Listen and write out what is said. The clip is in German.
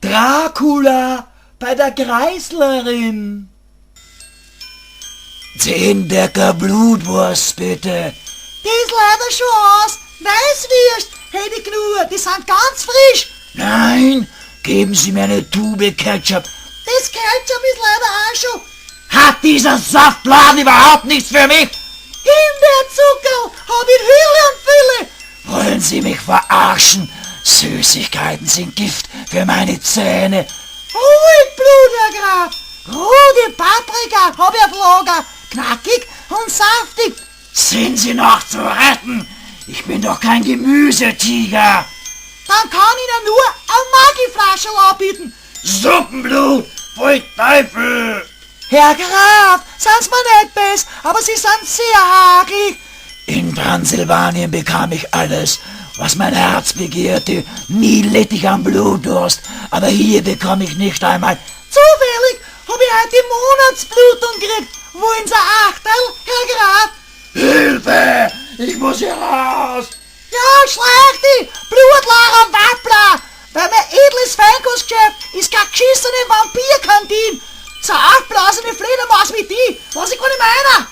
Dracula bei der Kreislerin. 10 Decker Blutwurst, bitte. Die ist leider schon aus. Weißwürst hätte ich genug, die sind ganz frisch. Nein, geben Sie mir eine Tube Ketchup. Das Ketchup ist leider auch schon. Hat dieser Saftladen überhaupt nichts für mich? Himbeerzuckerl hab ich Hülle und Fülle. Wollen Sie mich verarschen? Süßigkeiten sind Gift für meine Zähne. Ruhig, Blut, Herr Graf. Rote Paprika hab ich auf Lager. Knackig und saftig. Sind Sie noch zu retten? Ich bin doch kein Gemüsetiger. Dann kann ich Ihnen nur eine Maggi-Flasche anbieten. Suppenblut, pfui Teufel! Herr Graf, sind's mir nicht bess, aber Sie sind sehr hagelig. In Transsilvanien bekam ich alles, was mein Herz begehrte. Nie litt ich am Blutdurst, aber hier bekomme ich nicht einmal. Zufällig hab ich heute die Monatsblutung gekriegt. Wollen Sie Achtel, Herr Graf? Hilfe! Ich muss hier raus! Ja, schleich die, Blutlager Wappler. Bei mein edles Feinkostgeschäft ist kein geschissene Vampirkantin. So aufblasene Fledermaus wie die, was ich gar nicht meine.